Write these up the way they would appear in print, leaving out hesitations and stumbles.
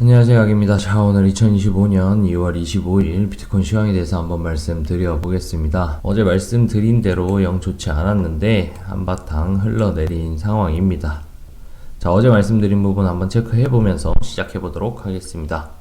안녕하세요, 약입니다. 자, 오늘 2025년 2월 25일 비트코인 시황에 대해서 한번 말씀드려 보겠습니다. 어제 말씀드린 대로 영 좋지 않았는데 한바탕 흘러내린 상황입니다. 자, 어제 말씀드린 부분 한번 체크해 보면서 시작해 보도록 하겠습니다.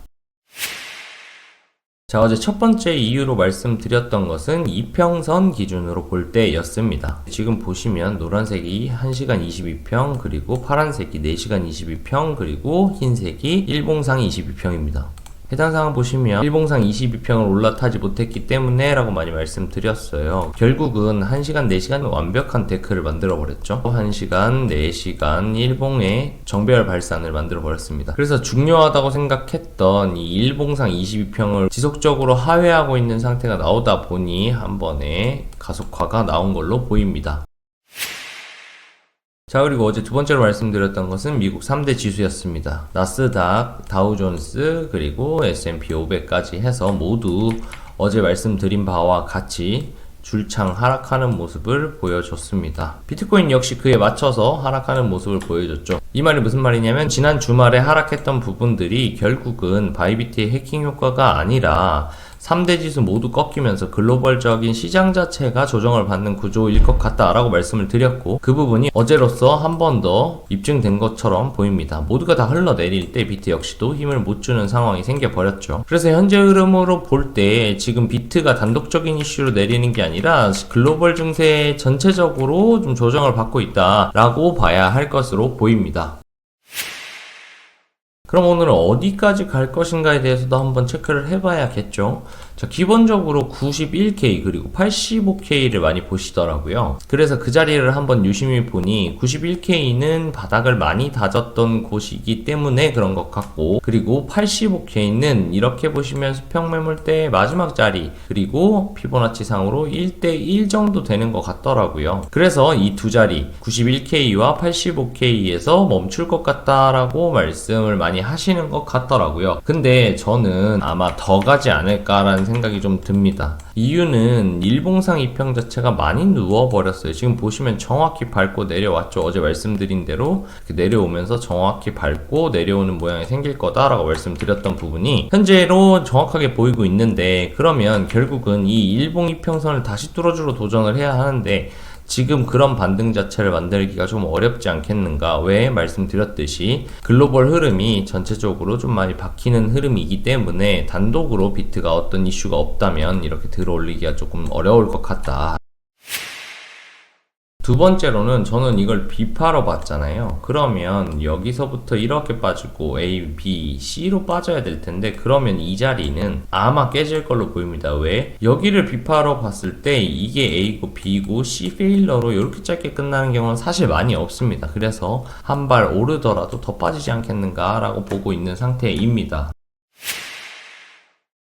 자, 어제 첫 번째 이유로 말씀드렸던 것은 이평선 기준으로 볼 때였습니다. 지금 보시면 노란색이 1시간 22평, 그리고 파란색이 4시간 22평, 그리고 흰색이 일봉상 22평입니다. 해당 상황 보시면 일봉상 22평을 올라타지 못했기 때문에 라고 많이 말씀드렸어요. 결국은 1시간 4시간 완벽한 데크를 만들어 버렸죠. 1시간 4시간 일봉의 정배열 발산을 만들어 버렸습니다. 그래서 중요하다고 생각했던 이 일봉상 22평을 지속적으로 하회하고 있는 상태가 나오다 보니 한 번에 가속화가 나온 걸로 보입니다. 자, 그리고 어제 두 번째로 말씀드렸던 것은 미국 3대 지수였습니다. 나스닥, 다우존스, 그리고 S&P 500까지 해서 모두 어제 말씀드린 바와 같이 줄창 하락하는 모습을 보여줬습니다. 비트코인 역시 그에 맞춰서 하락하는 모습을 보여줬죠. 이 말이 무슨 말이냐면 지난 주말에 하락했던 부분들이 결국은 바이비트의 해킹 효과가 아니라 3대 지수 모두 꺾이면서 글로벌적인 시장 자체가 조정을 받는 구조일 것 같다라고 말씀을 드렸고, 그 부분이 어제로서 한 번 더 입증된 것처럼 보입니다. 모두가 다 흘러내릴 때 비트 역시도 힘을 못 주는 상황이 생겨버렸죠. 그래서 현재 흐름으로 볼 때 지금 비트가 단독적인 이슈로 내리는 게 아니라 글로벌 증세 전체적으로 좀 조정을 받고 있다라고 봐야 할 것으로 보입니다. 그럼 오늘은 어디까지 갈 것인가에 대해서도 한번 체크를 해봐야겠죠. 자, 기본적으로 91K 그리고 85K를 많이 보시더라고요. 그래서 그 자리를 한번 유심히 보니 91K는 바닥을 많이 다졌던 곳이기 때문에 그런 것 같고, 그리고 85K는 이렇게 보시면 수평매물대 마지막 자리, 그리고 피보나치 상으로 1대1 정도 되는 것 같더라고요. 그래서 이 두 자리 91K와 85K에서 멈출 것 같다라고 말씀을 많이 하시는 것 같더라고요. 근데 저는 아마 더 가지 않을까라는 생각이 좀 듭니다. 이유는 일봉상 이평 자체가 많이 누워버렸어요. 지금 보시면 정확히 밟고 내려왔죠. 어제 말씀드린 대로 내려오면서 정확히 밟고 내려오는 모양이 생길 거다라고 말씀드렸던 부분이 현재로 정확하게 보이고 있는데, 그러면 결국은 이 일봉 이평선을 다시 뚫어주러 도전을 해야 하는데 지금 그런 반등 자체를 만들기가 좀 어렵지 않겠는가. 왜? 말씀드렸듯이 글로벌 흐름이 전체적으로 좀 많이 바뀌는 흐름이기 때문에 단독으로 비트가 어떤 이슈가 없다면 이렇게 들어올리기가 조금 어려울 것 같다. 두 번째로는 저는 이걸 B파로 봤잖아요. 그러면 여기서부터 이렇게 빠지고 A, B, C로 빠져야 될 텐데, 그러면 이 자리는 아마 깨질 걸로 보입니다. 왜? 여기를 B파로 봤을 때 이게 A고 B고 C 페일러로 이렇게 짧게 끝나는 경우는 사실 많이 없습니다. 그래서 한 발 오르더라도 더 빠지지 않겠는가 라고 보고 있는 상태입니다.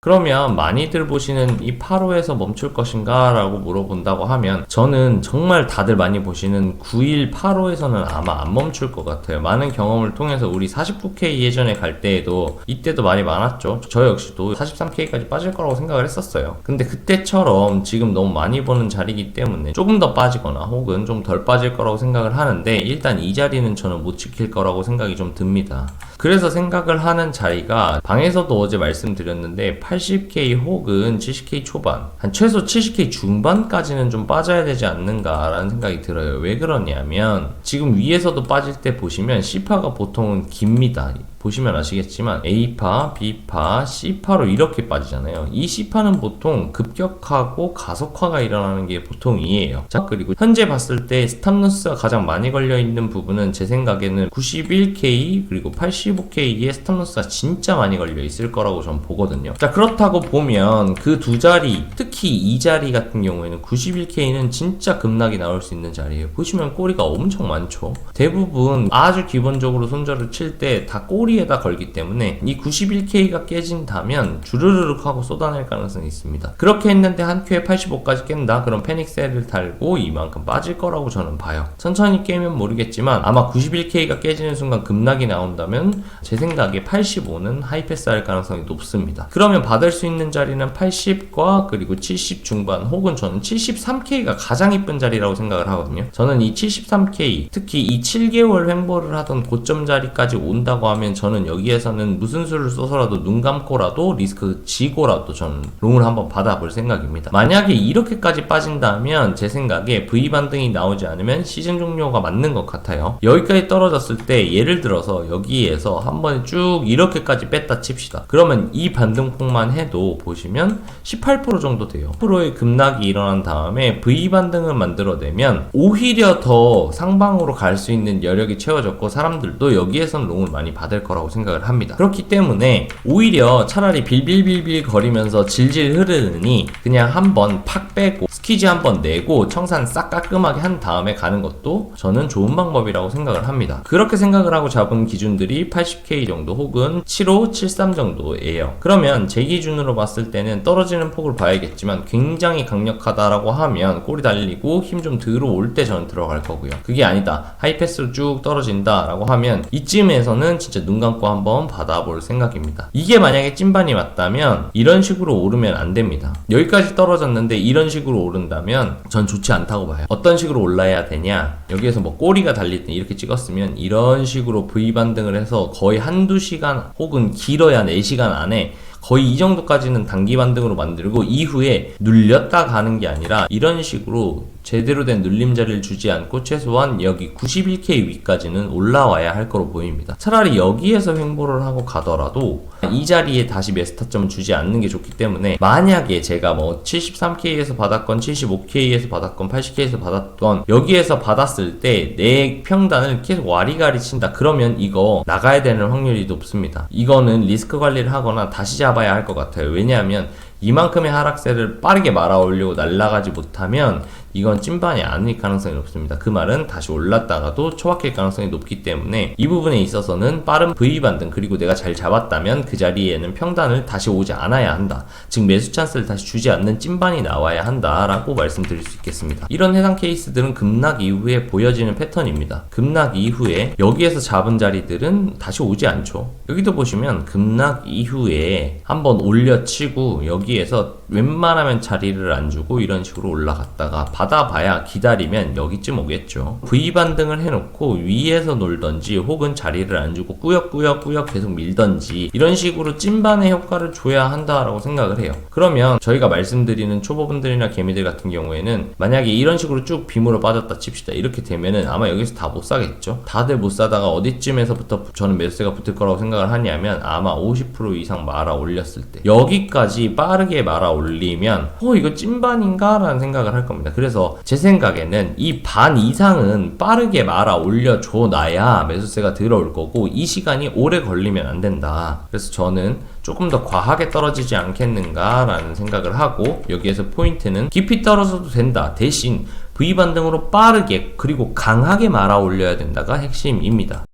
그러면 많이들 보시는 이 8호에서 멈출 것인가 라고 물어본다고 하면, 저는 정말 다들 많이 보시는 9일 8호에서는 아마 안 멈출 것 같아요. 많은 경험을 통해서 우리 49K 예전에 갈 때에도 이때도 말이 많았죠. 저 역시도 43K까지 빠질 거라고 생각을 했었어요. 근데 그때처럼 지금 너무 많이 보는 자리이기 때문에 조금 더 빠지거나 혹은 좀 덜 빠질 거라고 생각을 하는데, 일단 이 자리는 저는 못 지킬 거라고 생각이 좀 듭니다. 그래서 생각을 하는 자리가, 방에서도 어제 말씀드렸는데 80K 혹은 70K 초반, 한 최소 70K 중반까지는 좀 빠져야 되지 않는가라는 생각이 들어요. 왜 그러냐면 지금 위에서도 빠질 때 보시면 C파가 보통은 깁니다. 보시면 아시겠지만 A파, B파, C파로 이렇게 빠지잖아요. 이 C파는 보통 급격하고 가속화가 일어나는 게 보통이에요. 자, 그리고 현재 봤을 때 스탑로스가 가장 많이 걸려있는 부분은 제 생각에는 91K 그리고 85K에 스탑로스가 진짜 많이 걸려있을 거라고 저는 보거든요. 자, 그렇다고 보면 그 두 자리, 특히 이 자리 같은 경우에는 91K는 진짜 급락이 나올 수 있는 자리예요. 보시면 꼬리가 엄청 많죠. 대부분 아주 기본적으로 손절을 칠 때 다 꼬리에다 걸기 때문에 이 91K가 깨진다면 주르륵 하고 쏟아낼 가능성이 있습니다. 그렇게 했는데 한 큐에 85까지 깬다? 그럼 패닉셀을 달고 이만큼 빠질 거라고 저는 봐요. 천천히 깨면 모르겠지만 아마 91K가 깨지는 순간 급락이 나온다면 제 생각에 85는 하이패스 할 가능성이 높습니다. 그러면 받을 수 있는 자리는 80과 그리고 70 중반 혹은 저는 73K가 가장 이쁜 자리라고 생각을 하거든요. 저는 이 73K, 특히 이 7개월 횡보를 하던 고점 자리까지 온다고 하면 저는 여기에서는 무슨 수를 써서라도 눈 감고라도 리스크 지고라도 저는 롱을 한번 받아볼 생각입니다. 만약에 이렇게까지 빠진다면 제 생각에 V 반등이 나오지 않으면 시즌 종료가 맞는 것 같아요. 여기까지 떨어졌을 때 예를 들어서 여기에서 한 번에 쭉 이렇게까지 뺐다 칩시다. 그러면 이 반등폭만 해도 보시면 18% 정도 돼요. 10%의 급락이 일어난 다음에 V 반등을 만들어내면 오히려 더 상방으로 갈 수 있는 여력이 채워졌고 사람들도 여기에선 롱을 많이 받을 거라고 생각을 합니다. 그렇기 때문에 오히려 차라리 빌빌빌빌 거리면서 질질 흐르느니 그냥 한번 팍 빼고 스퀴즈 한번 내고 청산 싹 깔끔하게 한 다음에 가는 것도 저는 좋은 방법이라고 생각을 합니다. 그렇게 생각을 하고 잡은 기준들이 80K 정도 혹은 75, 73 정도예요. 그러면 제 기준으로 봤을 때는 떨어지는 폭을 봐야겠지만 굉장히 강력하다라고 하면 꼬리 달리고 힘 좀 들어올 때 저는 들어갈 거고요. 그게 아니다, 하이패스로 쭉 떨어진다 라고 하면 이쯤에서는 진짜 눈 감고 한번 받아볼 생각입니다. 이게 만약에 찐반이 맞다면 이런 식으로 오르면 안 됩니다. 여기까지 떨어졌는데 이런 식으로 오른다면 전 좋지 않다고 봐요. 어떤 식으로 올라야 되냐, 여기에서 뭐 꼬리가 달릴 때 이렇게 찍었으면 이런 식으로 V 반등을 해서 거의 한두 시간 혹은 길어야 4시간 안에 거의 이 정도까지는 단기 반등으로 만들고 이후에 눌렸다 가는 게 아니라 이런 식으로 제대로 된 눌림자리를 주지 않고 최소한 여기 91K 위까지는 올라와야 할 거로 보입니다. 차라리 여기에서 횡보를 하고 가더라도 이 자리에 다시 매수 타점을 주지 않는 게 좋기 때문에 만약에 제가 뭐 73K에서 받았건 75K에서 받았건 80K에서 받았건 여기에서 받았을 때 내 평단을 계속 와리가리 친다, 그러면 이거 나가야 되는 확률이 높습니다. 이거는 리스크 관리를 하거나 다시 잡아야 할 것 같아요. 왜냐하면 이만큼의 하락세를 빠르게 말아 올리고 날아가지 못하면 이건 찐반이 아닐 가능성이 높습니다. 그 말은 다시 올랐다가도 초박힐 가능성이 높기 때문에 이 부분에 있어서는 빠른 V 반등, 그리고 내가 잘 잡았다면 그 자리에는 평단을 다시 오지 않아야 한다, 즉 매수 찬스를 다시 주지 않는 찐반이 나와야 한다 라고 말씀드릴 수 있겠습니다. 이런 해당 케이스들은 급락 이후에 보여지는 패턴입니다. 급락 이후에 여기에서 잡은 자리들은 다시 오지 않죠. 여기도 보시면 급락 이후에 한번 올려치고 여기에서 웬만하면 자리를 안 주고 이런 식으로 올라갔다가 받아봐야 기다리면 여기쯤 오겠죠. V 반등을 해놓고 위에서 놀던지 혹은 자리를 안 주고 꾸역꾸역 계속 밀던지 이런 식으로 찐반의 효과를 줘야 한다라고 생각을 해요. 그러면 저희가 말씀드리는 초보분들이나 개미들 같은 경우에는 만약에 이런 식으로 쭉 빔으로 빠졌다 칩시다. 이렇게 되면은 아마 여기서 다 못 사겠죠. 다들 못 사다가 어디쯤에서부터 저는 매수세가 붙을 거라고 생각을 하냐면 아마 50% 이상 말아 올렸을 때 여기까지 빠르게 말아 올리면 이거 찐반인가? 라는 생각을 할 겁니다. 그래서 제 생각에는 이 반 이상은 빠르게 말아 올려줘 놔야 매수세가 들어올 거고 이 시간이 오래 걸리면 안 된다. 그래서 저는 조금 더 과하게 떨어지지 않겠는가 라는 생각을 하고 여기에서 포인트는 깊이 떨어져도 된다, 대신 V 반등으로 빠르게 그리고 강하게 말아 올려야 된다가 핵심입니다.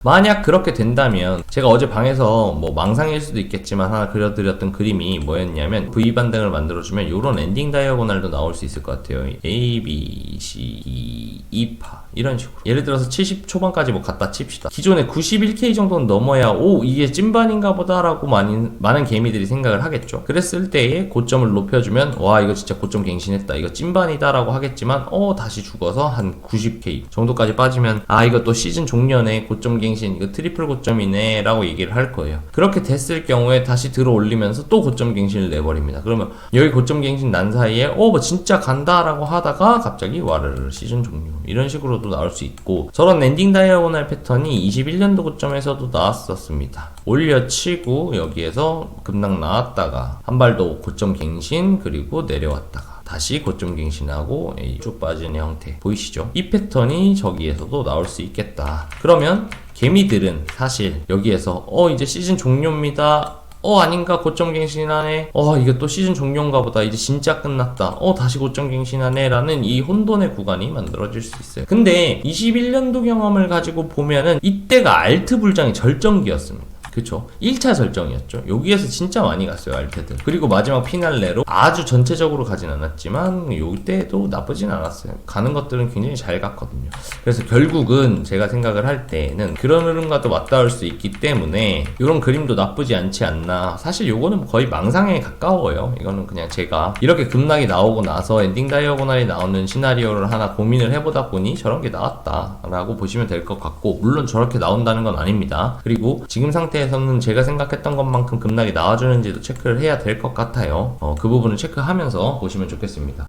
만약 그렇게 된다면 제가 어제 방에서 뭐 망상일 수도 있겠지만 하나 그려드렸던 그림이 뭐였냐면 V 반등을 만들어주면 요런 엔딩 다이어고널도 나올 수 있을 것 같아요. A, B, C, E, 2파 이런 식으로 예를 들어서 70 초반까지 뭐 갖다 칩시다. 기존에 91K 정도는 넘어야 이게 찐반인가 보다 라고 많은 개미들이 생각을 하겠죠. 그랬을 때에 고점을 높여주면 와 이거 진짜 고점 갱신했다, 이거 찐반이다 라고 하겠지만 다시 죽어서 한 90K 정도까지 빠지면 이거 또 시즌 종료네, 고점 갱신, 이거 트리플 고점이네 라고 얘기를 할 거예요. 그렇게 됐을 경우에 다시 들어 올리면서 또 고점 갱신을 내버립니다. 그러면 여기 고점 갱신 난 사이에 뭐 진짜 간다 라고 하다가 갑자기 와르르 시즌 종료, 이런 식으로도 나올 수 있고, 저런 엔딩 다이아고널 패턴이 21년도 고점에서도 나왔었습니다. 올려치고 여기에서 급락 나왔다가 한 발 더 고점 갱신, 그리고 내려왔다가 다시 고점 갱신하고 쭉 빠지는 형태 보이시죠? 이 패턴이 저기에서도 나올 수 있겠다. 그러면 개미들은 사실 여기에서 이제 시즌 종료입니다, 아닌가, 고점 갱신하네, 이게 또 시즌 종료인가 보다, 이제 진짜 끝났다, 다시 고점 갱신하네 라는 이 혼돈의 구간이 만들어질 수 있어요. 근데 21년도 경험을 가지고 보면은 이때가 알트 불장의 절정기였습니다. 그쵸? 1차 설정이었죠. 여기에서 진짜 많이 갔어요, 알테드. 그리고 마지막 피날레로 아주 전체적으로 가진 않았지만 요때도 나쁘진 않았어요. 가는 것들은 굉장히 잘 갔거든요. 그래서 결국은 제가 생각을 할 때는 그런 흐름과도 맞닿을 수 있기 때문에 이런 그림도 나쁘지 않지 않나. 사실 요거는 거의 망상에 가까워요. 이거는 그냥 제가 이렇게 급락이 나오고 나서 엔딩 다이어고널이 나오는 시나리오를 하나 고민을 해보다 보니 저런 게 나왔다 라고 보시면 될 것 같고, 물론 저렇게 나온다는 건 아닙니다. 그리고 지금 상태에서는 제가 생각했던 것만큼 급락이 나와주는지도 체크를 해야 될 것 같아요. 그 부분을 체크하면서 보시면 좋겠습니다.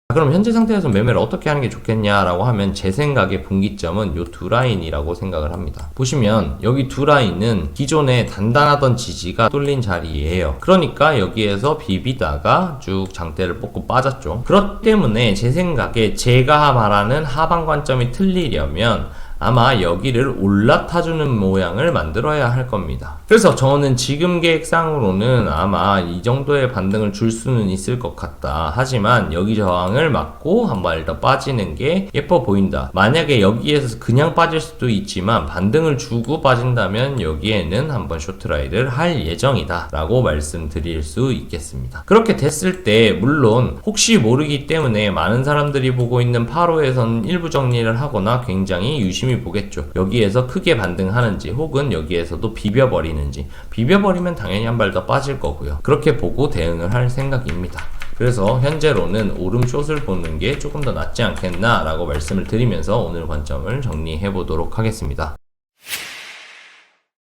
그럼 현재 상태에서 매매를 어떻게 하는 게 좋겠냐라고 하면 제 생각에 분기점은 요 두 라인이라고 생각을 합니다. 보시면 여기 두 라인은 기존에 단단하던 지지가 뚫린 자리예요. 그러니까 여기에서 비비다가 쭉 장대를 뽑고 빠졌죠. 그렇기 때문에 제 생각에 제가 말하는 하방 관점이 틀리려면 아마 여기를 올라타주는 모양을 만들어야 할 겁니다. 그래서 저는 지금 계획상으로는 아마 이 정도의 반등을 줄 수는 있을 것 같다. 하지만 여기 저항을 맞고 한 발 더 빠지는 게 예뻐 보인다. 만약에 여기에서 그냥 빠질 수도 있지만 반등을 주고 빠진다면 여기에는 한번 쇼트라이드를 할 예정이다 라고 말씀드릴 수 있겠습니다. 그렇게 됐을 때 물론 혹시 모르기 때문에 많은 사람들이 보고 있는 8호에서는 일부 정리를 하거나 굉장히 유심히 보겠죠. 여기에서 크게 반등하는지 혹은 여기에서도 비벼버리는지. 비벼버리면 당연히 한 발 더 빠질 거고요. 그렇게 보고 대응을 할 생각입니다. 그래서 현재로는 오름 숏을 보는 게 조금 더 낫지 않겠나 라고 말씀을 드리면서 오늘 관점을 정리해 보도록 하겠습니다.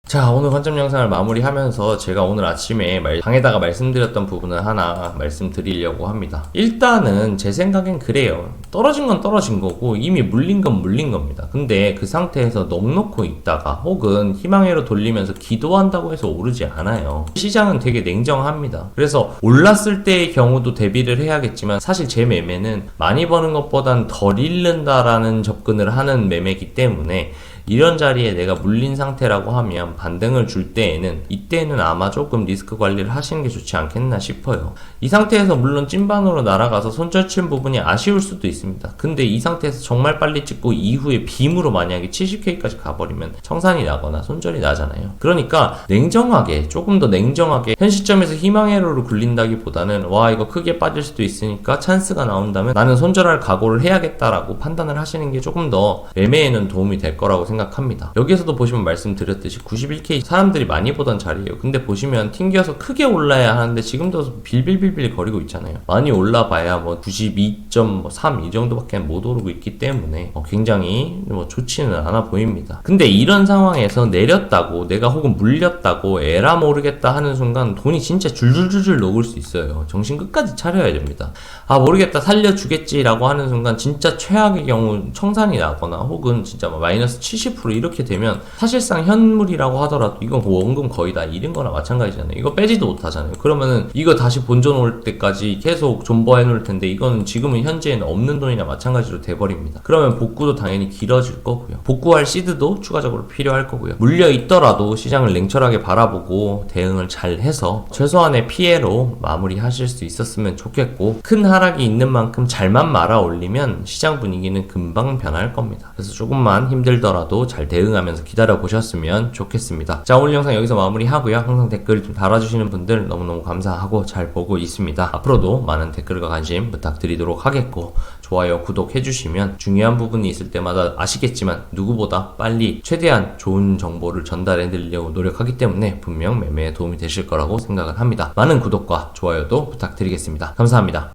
자, 오늘 관점 영상을 마무리하면서 제가 오늘 아침에 방에다가 말씀드렸던 부분을 하나 말씀드리려고 합니다. 일단은 제 생각엔 그래요. 떨어진 건 떨어진 거고 이미 물린 건 물린 겁니다. 근데 그 상태에서 넋놓고 있다가 혹은 희망회로 돌리면서 기도한다고 해서 오르지 않아요. 시장은 되게 냉정합니다. 그래서 올랐을 때의 경우도 대비를 해야겠지만 사실 제 매매는 많이 버는 것보단 덜 잃는다라는 접근을 하는 매매이기 때문에 이런 자리에 내가 물린 상태라고 하면 반등을 줄 때에는 이때는 아마 조금 리스크 관리를 하시는 게 좋지 않겠나 싶어요. 이 상태에서 물론 찐반으로 날아가서 손절 친 부분이 아쉬울 수도 있습니다. 근데 이 상태에서 정말 빨리 찍고 이후에 빔으로 만약에 70K까지 가버리면 청산이 나거나 손절이 나잖아요. 그러니까 냉정하게, 조금 더 냉정하게 현 시점에서 희망회로를 굴린다기보다는 와 이거 크게 빠질 수도 있으니까 찬스가 나온다면 나는 손절할 각오를 해야겠다라고 판단을 하시는 게 조금 더 매매에는 도움이 될 거라고 생각합니다. 여기에서도 보시면 말씀드렸듯이 91K 사람들이 많이 보던 자리예요. 근데 보시면 튕겨서 크게 올라야 하는데 지금도 빌빌빌빌 거리고 있잖아요. 많이 올라봐야 뭐 92.3 이 정도밖에 못 오르고 있기 때문에 굉장히 좋지는 않아 보입니다. 근데 이런 상황에서 내렸다고 내가 혹은 물렸다고 에라 모르겠다 하는 순간 돈이 진짜 줄줄줄줄 녹을 수 있어요. 정신 끝까지 차려야 됩니다. 아 모르겠다 살려주겠지라고 하는 순간 진짜 최악의 경우 청산이 나거나 혹은 진짜 마이너스 70% 이렇게 되면 사실상 현물이라고 하더라도 이건 원금 거의 다 잃은 거나 마찬가지잖아요. 이거 빼지도 못하잖아요. 그러면은 이거 다시 본전 올 때까지 계속 존버해 놓을 텐데 이거는 지금은 현재에는 없는 돈이나 마찬가지로 돼버립니다. 그러면 복구도 당연히 길어질 거고요. 복구할 시드도 추가적으로 필요할 거고요. 물려 있더라도 시장을 냉철하게 바라보고 대응을 잘 해서 최소한의 피해로 마무리하실 수 있었으면 좋겠고, 큰 하락이 있는 만큼 잘만 말아 올리면 시장 분위기는 금방 변할 겁니다. 그래서 조금만 힘들더라도 잘 대응하면서 기다려 보셨으면 좋겠습니다. 자, 오늘 영상 여기서 마무리하고요. 항상 댓글 좀 달아주시는 분들 너무너무 감사하고 잘 보고 있습니다. 앞으로도 많은 댓글과 관심 부탁드리도록 하겠고, 좋아요, 구독 해주시면 중요한 부분이 있을 때마다 아시겠지만 누구보다 빨리 최대한 좋은 정보를 전달해 드리려고 노력하기 때문에 분명 매매에 도움이 되실 거라고 생각을 합니다. 많은 구독과 좋아요도 부탁드리겠습니다. 감사합니다.